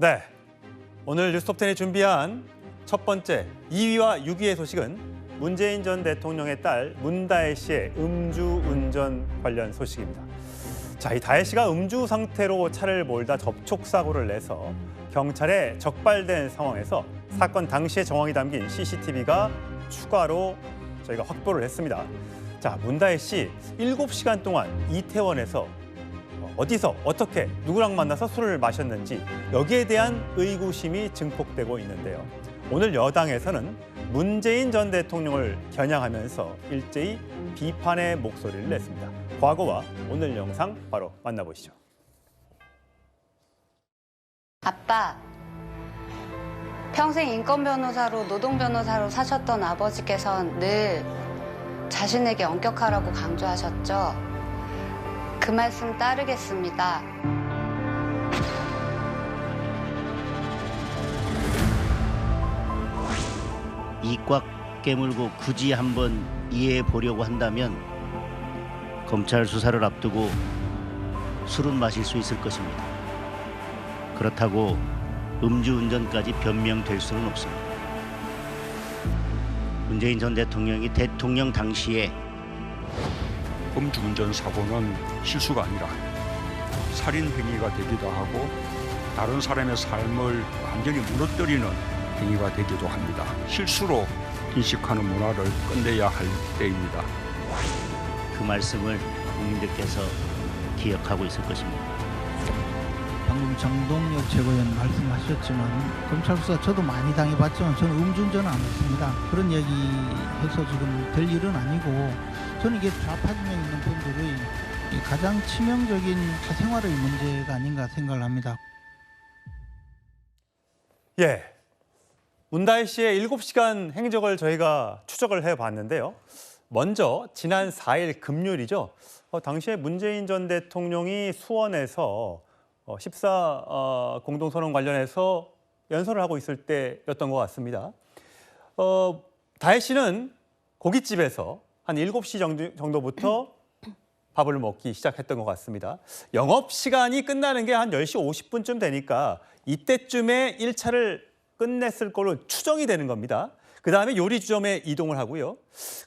네, 오늘 뉴스톱10이 준비한 첫 번째 2위와 6위의 소식은 문재인 전 대통령의 딸 문다혜 씨의 음주운전 관련 소식입니다. 자, 이 다혜 씨가 음주 상태로 차를 몰다 접촉사고를 내서 경찰에 적발된 상황에서 사건 당시의 정황이 담긴 CCTV가 추가로 저희가 확보를 했습니다. 자, 문다혜 씨 7시간 동안 이태원에서 어디서 어떻게 누구랑 만나서 술을 마셨는지 여기에 대한 의구심이 증폭되고 있는데요. 오늘 여당에서는 문재인 전 대통령을 겨냥하면서 일제히 비판의 목소리를 냈습니다. 과거와 오늘 영상 바로 만나보시죠. 아빠, 평생 인권 변호사로 노동 변호사로 사셨던 아버지께선 늘 자신에게 엄격하라고 강조하셨죠. 그 말씀 따르겠습니다. 이 꽉 깨물고 굳이 한번 이해해 보려고 한다면 검찰 수사를 앞두고 술은 마실 수 있을 것입니다. 그렇다고 음주운전까지 변명될 수는 없습니다. 문재인 전 대통령이 대통령 당시에 음주운전 사고는 실수가 아니라 살인 행위가 되기도 하고 다른 사람의 삶을 완전히 무너뜨리는 행위가 되기도 합니다. 실수로 인식하는 문화를 끝내야 할 때입니다. 그 말씀을 국민들께서 기억하고 있을 것입니다. 방금 정동혁 최고위원 말씀하셨지만 검찰 수사 저도 많이 당해봤지만 저는 음주운전은 안 했습니다. 그런 얘기해서 지금 될 일은 아니고 저는 이게 좌파 진영에 있는 분들의 가장 치명적인 사생활의 문제가 아닌가 생각을 합니다. 예, 문다혜 씨의 7시간 행적을 저희가 추적을 해봤는데요. 먼저 지난 4일 금요일이죠. 당시에 문재인 전 대통령이 수원에서 14 공동선언 관련해서 연설을 하고 있을 때였던 것 같습니다. 다혜 씨는 고깃집에서 한 7시 정도부터 밥을 먹기 시작했던 것 같습니다. 영업시간이 끝나는 게 한 10시 50분쯤 되니까 이때쯤에 1차를 끝냈을 걸로 추정이 되는 겁니다. 그다음에 요리주점에 이동을 하고요.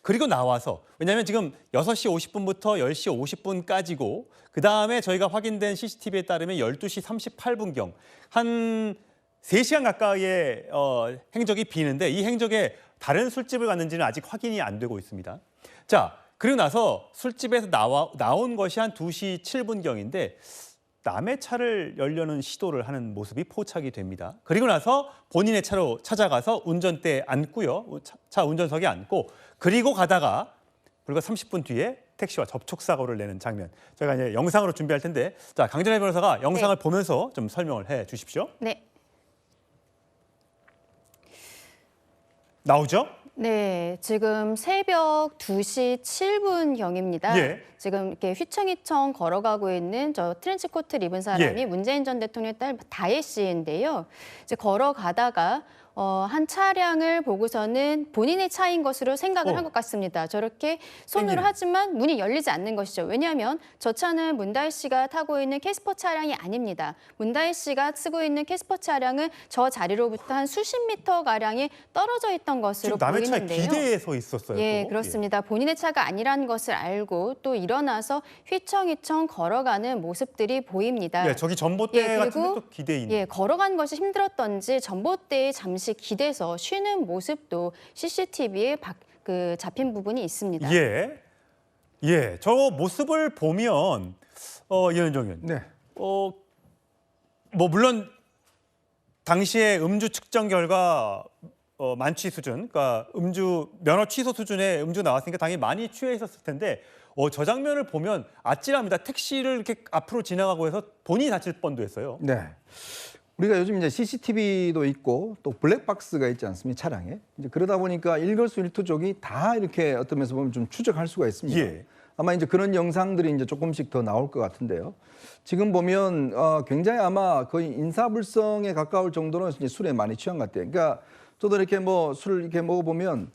그리고 나와서, 왜냐하면 지금 6시 50분부터 10시 50분까지고 그다음에 저희가 확인된 CCTV에 따르면 12시 38분경 한 3시간 가까이의 행적이 비는데 이 행적에 다른 술집을 갔는지는 아직 확인이 안 되고 있습니다. 자, 그리고 나서 술집에서 나온 것이 한 2시 7분경인데 남의 차를 열려는 시도를 하는 모습이 포착이 됩니다. 그리고 나서 본인의 차로 찾아가서 운전대에 앉고요. 차 운전석에 앉고 그리고 가다가 불과 30분 뒤에 택시와 접촉사고를 내는 장면. 저희가 이제 영상으로 준비할 텐데 자, 강전혜 변호사가 영상을 보면서 좀 설명을 해 주십시오. 네. 나오죠? 네, 지금 새벽 2시 7분경입니다. 예. 지금 이렇게 휘청휘청 걸어가고 있는 저 트렌치코트를 입은 사람이 예. 문재인 전 대통령의 딸 다혜 씨인데요. 이제 걸어가다가 한 차량을 보고서는 본인의 차인 것으로 생각을 한 것 같습니다. 저렇게 손으로 땡기네. 하지만 문이 열리지 않는 것이죠. 왜냐하면 저 차는 문다혜 씨가 타고 있는 캐스퍼 차량이 아닙니다. 문다혜 씨가 쓰고 있는 캐스퍼 차량은 저 자리로부터 한 수십 미터 가량이 떨어져 있던 것으로 지금 남의 차에 보이는데요. 기대에 서 있었어요. 예, 또. 그렇습니다. 본인의 차가 아니라는 것을 알고 또 일어나서 휘청휘청 걸어가는 모습들이 보입니다. 예, 저기 전봇대 예, 같은 그리고 것도 기대 있는. 예, 걸어가는 것이 힘들었던지 전봇대에 잠시 기대서 쉬는 모습도 CCTV에 잡힌 부분이 있습니다. 예. 예, 저 모습을 보면 이현정 의원. 네. 뭐 물론 당시에 음주 측정 결과 만취 수준, 그러니까 음주 면허 취소 수준의 음주 나왔으니까 당연히 많이 취해 있었을 텐데 저 장면을 보면 아찔합니다. 택시를 이렇게 앞으로 지나가고 해서 본인이 다칠 뻔도 했어요. 네. 우리가 요즘 이제 CCTV도 있고 또 블랙박스가 있지 않습니까? 차량에. 이제 그러다 보니까 일거수일투족이 다 이렇게 어떤 면에서 보면 좀 추적할 수가 있습니다. 예. 아마 이제 그런 영상들이 이제 조금씩 더 나올 것 같은데요. 지금 보면 굉장히 아마 거의 인사불성에 가까울 정도로 이제 술에 많이 취한 것 같아요. 그러니까 저도 이렇게 뭐 술을 이렇게 먹어보면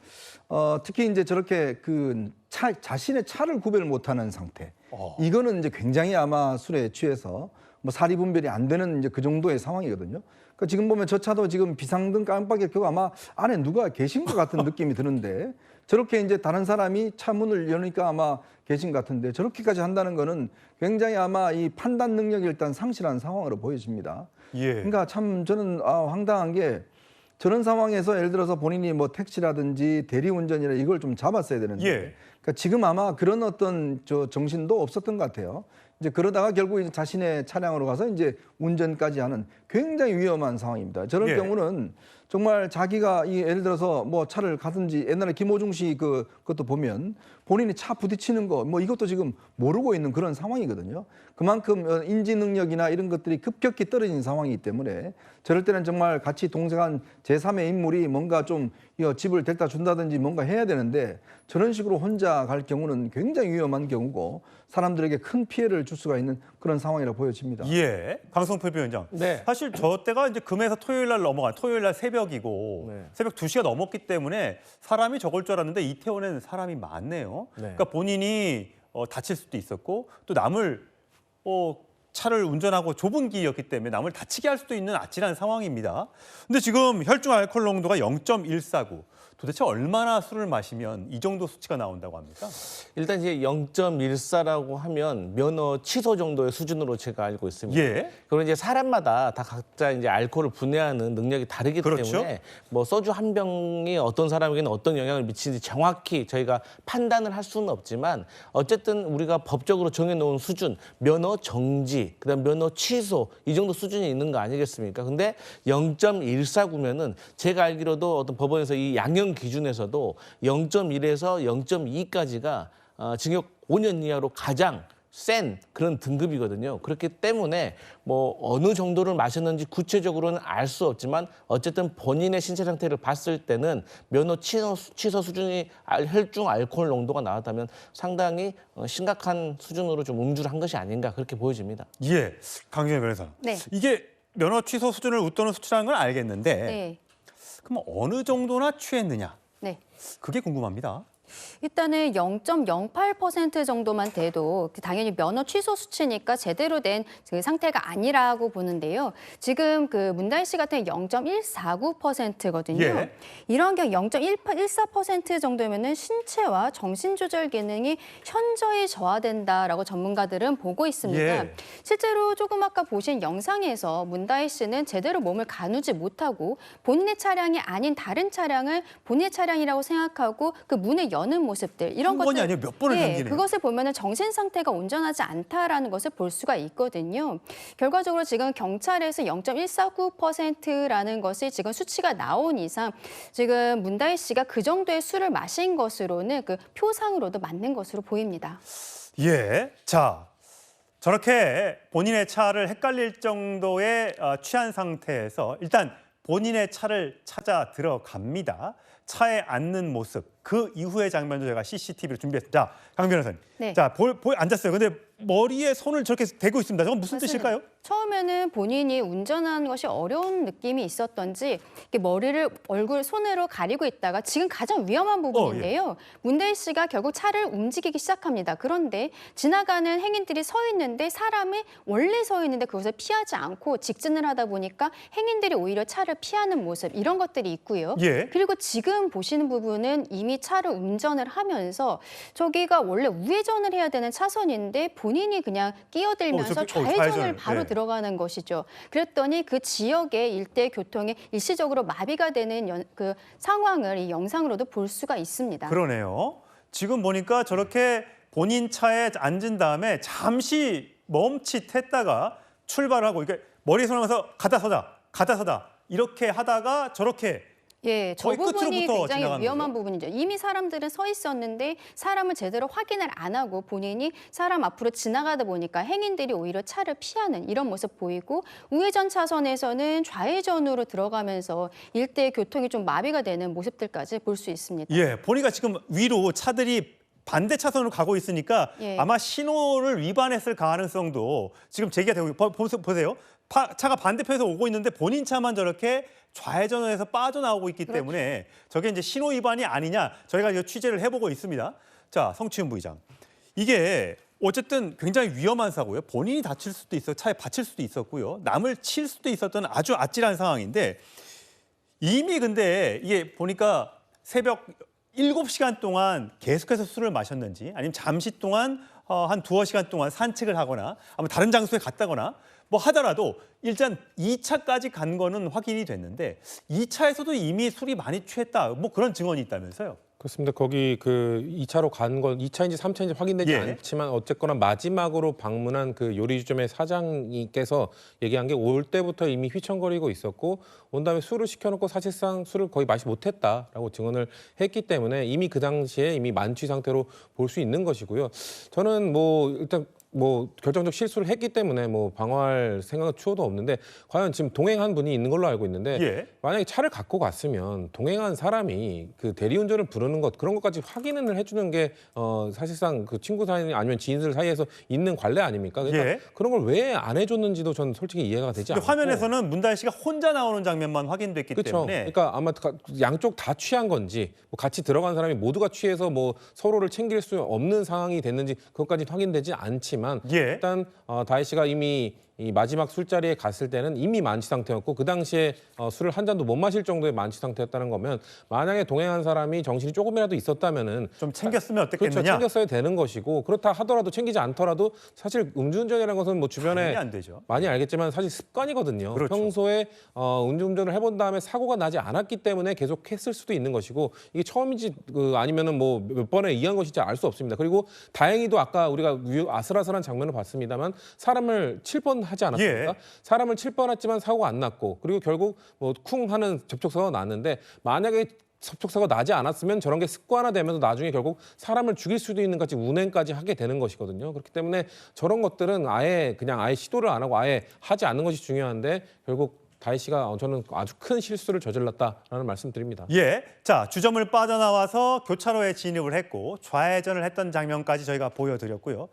특히 이제 저렇게 그 자신의 차를 구별을 못하는 상태. 이거는 이제 굉장히 아마 술에 취해서 뭐 사리 분별이 안 되는 이제 그 정도의 상황이거든요. 그러니까 지금 보면 저 차도 지금 비상등 깜빡이 켜고 아마 안에 누가 계신 것 같은 느낌이 드는데 저렇게 이제 다른 사람이 차 문을 여니까 아마 계신 것 같은데 저렇게까지 한다는 거는 굉장히 아마 이 판단 능력이 일단 상실한 상황으로 보여집니다. 예. 그러니까 참 저는 황당한 게 저런 상황에서 예를 들어서 본인이 뭐 택시라든지 대리운전이나 이걸 좀 잡았어야 되는데 예. 그러니까 지금 아마 그런 어떤 정신도 없었던 것 같아요. 이제 그러다가 결국 이제 자신의 차량으로 가서 이제 운전까지 하는 굉장히 위험한 상황입니다. 저런 예. 경우는 정말 자기가 예를 들어서 뭐 차를 가든지 옛날에 김호중 씨 그것도 보면 본인이 차 부딪히는 거 뭐 이것도 지금 모르고 있는 그런 상황이거든요. 그만큼 인지 능력이나 이런 것들이 급격히 떨어진 상황이기 때문에 저럴 때는 정말 같이 동생한 제3의 인물이 뭔가 좀 집을 데려다 준다든지 뭔가 해야 되는데 저런 식으로 혼자 갈 경우는 굉장히 위험한 경우고 사람들에게 큰 피해를 줄 수가 있는 그런 상황이라고 보여집니다. 예, 강성필 위원장. 네. 사실 저 때가 이제 금에서 토요일 날 넘어간 토요일 날 새벽이고 네. 새벽 2시가 넘었기 때문에 사람이 적을 줄 알았는데 이태원에는 사람이 많네요. 네. 그러니까 본인이 다칠 수도 있었고 또 남을 차를 운전하고 좁은 길이었기 때문에 남을 다치게 할 수도 있는 아찔한 상황입니다. 근데 지금 혈중 알코올 농도가 0.149. 도대체 얼마나 술을 마시면 이 정도 수치가 나온다고 합니까? 일단 이제 0.14라고 하면 면허 취소 정도의 수준으로 제가 알고 있습니다. 예. 그리고 이제 사람마다 다 각자 이제 알코올을 분해하는 능력이 다르기 그렇죠. 때문에 뭐 소주 한 병이 어떤 사람에게는 어떤 영향을 미치는지 정확히 저희가 판단을 할 수는 없지만 어쨌든 우리가 법적으로 정해놓은 수준, 면허 정지, 그다음 면허 취소 이 정도 수준이 있는 거 아니겠습니까? 근데 0.149면은 제가 알기로도 어떤 법원에서 이 양형 기준에서도 0.1에서 0.2까지가 징역 5년 이하로 가장 센 그런 등급이거든요. 그렇기 때문에 뭐 어느 정도를 마셨는지 구체적으로는 알 수 없지만 어쨌든 본인의 신체 상태를 봤을 때는 면허 취소 수준이 혈중 알코올 농도가 나왔다면 상당히 심각한 수준으로 좀 음주를 한 것이 아닌가 그렇게 보여집니다. 예, 강준희 변호사. 네. 이게 면허 취소 수준을 웃도는 수치라는 건 알겠는데 네. 그럼 어느 정도나 취했느냐? 네. 그게 궁금합니다. 일단은 0.08% 정도만 돼도 당연히 면허 취소 수치니까 제대로 된 그 상태가 아니라고 보는데요. 지금 그 문다희 씨 같은 0.149%거든요. 예. 이런 경우 0.14% 정도면은 신체와 정신 조절 기능이 현저히 저하된다라고 전문가들은 보고 있습니다. 예. 실제로 조금 아까 보신 영상에서 문다희 씨는 제대로 몸을 가누지 못하고 본인의 차량이 아닌 다른 차량을 본인의 차량이라고 생각하고 그 문을 여는 모습들 이런 한 번이 것들 아니라 몇 번을 당기네요. 그것을 보면은 정신 상태가 온전하지 않다라는 것을 볼 수가 있거든요. 결과적으로 지금 경찰에서 0.149%라는 것이 지금 수치가 나온 이상 지금 문다희 씨가 그 정도의 술을 마신 것으로는 그 표상으로도 맞는 것으로 보입니다. 예, 자 저렇게 본인의 차를 헷갈릴 정도의 취한 상태에서 일단 본인의 차를 찾아 들어갑니다. 차에 앉는 모습, 그 이후의 장면도 제가 CCTV를 준비했습니다. 자, 강 변호사님. 네. 자, 앉았어요. 근데 머리에 손을 저렇게 대고 있습니다. 저건 무슨 뜻일까요? 처음에는 본인이 운전하는 것이 어려운 느낌이 있었던지 이렇게 머리를 손으로 가리고 있다가 지금 가장 위험한 부분인데요. 문다희 씨가 결국 차를 움직이기 시작합니다. 그런데 지나가는 행인들이 서 있는데 사람이 원래 서 있는데 그것을 피하지 않고 직진을 하다 보니까 행인들이 오히려 차를 피하는 모습 이런 것들이 있고요. 예. 그리고 지금 보시는 부분은 이미 차를 운전을 하면서 저기가 원래 우회전을 해야 되는 차선인데 본인이 그냥 끼어들면서 좌회전을 바로 들어가는 것이죠. 그랬더니 그 지역의 일대 교통이 일시적으로 마비가 되는 그 상황을 이 영상으로도 볼 수가 있습니다. 그러네요. 지금 보니까 저렇게 본인 차에 앉은 다음에 잠시 멈칫했다가 출발하고 이게 머리에 손하면서 가다 서다 이렇게 하다가 저렇게 예, 저 거의 부분이 끝으로부터 굉장히 지나가는 위험한 거죠? 부분이죠. 이미 사람들은 서 있었는데 사람을 제대로 확인을 안 하고 본인이 사람 앞으로 지나가다 보니까 행인들이 오히려 차를 피하는 이런 모습 보이고 우회전 차선에서는 좌회전으로 들어가면서 일대 교통이 좀 마비가 되는 모습들까지 볼 수 있습니다. 예, 보니까 지금 위로 차들이 반대 차선으로 가고 있으니까 예. 아마 신호를 위반했을 가능성도 지금 제기가 되고 보세요. 차가 반대편에서 오고 있는데 본인 차만 저렇게 좌회전을 해서 빠져나오고 있기 때문에 저게 이제 신호 위반이 아니냐 저희가 이거 취재를 해보고 있습니다. 자, 성치훈 부의장. 이게 어쨌든 굉장히 위험한 사고예요. 본인이 다칠 수도 있어, 차에 받칠 수도 있었고요. 남을 칠 수도 있었던 아주 아찔한 상황인데 이미 근데 이게 보니까 새벽 7시간 동안 계속해서 술을 마셨는지 아니면 잠시 동안 한 2-3시간 동안 산책을 하거나 아마 다른 장소에 갔다거나 뭐 하더라도 일단 2차까지 간 거는 확인이 됐는데 2차에서도 이미 술이 많이 취했다. 뭐 그런 증언이 있다면서요. 그렇습니다. 거기 그 2차로 간 건 2차인지 3차인지 확인되지 예. 않지만 어쨌거나 마지막으로 방문한 그 요리주점의 사장님께서 얘기한 게 올 때부터 이미 휘청거리고 있었고 온 다음에 술을 시켜놓고 사실상 술을 거의 마시 못했다라고 증언을 했기 때문에 이미 그 당시에 이미 만취 상태로 볼 수 있는 것이고요. 저는 뭐 일단 뭐 결정적 실수를 했기 때문에 뭐 방어할 생각은 추호도 없는데 과연 지금 동행한 분이 있는 걸로 알고 있는데 예. 만약에 차를 갖고 갔으면 동행한 사람이 그 대리운전을 부르는 것 그런 것까지 확인을 해주는 게 사실상 그 친구 사이 아니면 지인들 사이에서 있는 관례 아닙니까? 그러니까 예. 그런 걸 왜 안 해줬는지도 저는 솔직히 이해가 되지 근데 않고 화면에서는 문다혜 씨가 혼자 나오는 장면만 확인됐기 그렇죠. 때문에 그러니까 아마 양쪽 다 취한 건지 뭐 같이 들어간 사람이 모두가 취해서 뭐 서로를 챙길 수 없는 상황이 됐는지 그것까지 확인되지 않지만 예. 일단 다혜 씨가 이미 이 마지막 술자리에 갔을 때는 이미 만취 상태였고 그 당시에 술을 한 잔도 못 마실 정도의 만취 상태였다는 거면 만약에 동행한 사람이 정신이 조금이라도 있었다면은 좀 챙겼으면 그렇죠. 어땠겠느냐. 챙겼어야 되는 것이고 그렇다 하더라도 챙기지 않더라도 사실 음주운전이라는 것은 뭐 주변에 당연히 안 되죠. 많이 알겠지만 사실 습관이거든요. 그렇죠. 평소에 음주운전을 해본 다음에 사고가 나지 않았기 때문에 계속 했을 수도 있는 것이고 이게 처음인지 아니면은 뭐 몇 번에 의한 것인지 알 수 없습니다. 그리고 다행히도 아까 우리가 아슬아슬한 장면을 봤습니다만 사람을 칠 번 하지 않았습니까? 예. 사람을 칠 뻔했지만 사고가 안 났고 그리고 결국 뭐 쿵 하는 접촉사고가 났는데 만약에 접촉사고가 나지 않았으면 저런 게 습관화되면서 나중에 결국 사람을 죽일 수도 있는 같이 운행까지 하게 되는 것이거든요. 그렇기 때문에 저런 것들은 아예 시도를 안 하고 아예 하지 않는 것이 중요한데 결국 다혜 씨가 저는 아주 큰 실수를 저질렀다라는 말씀드립니다. 예. 자, 주점을 빠져나와서 교차로에 진입을 했고 좌회전을 했던 장면까지 저희가 보여드렸고요.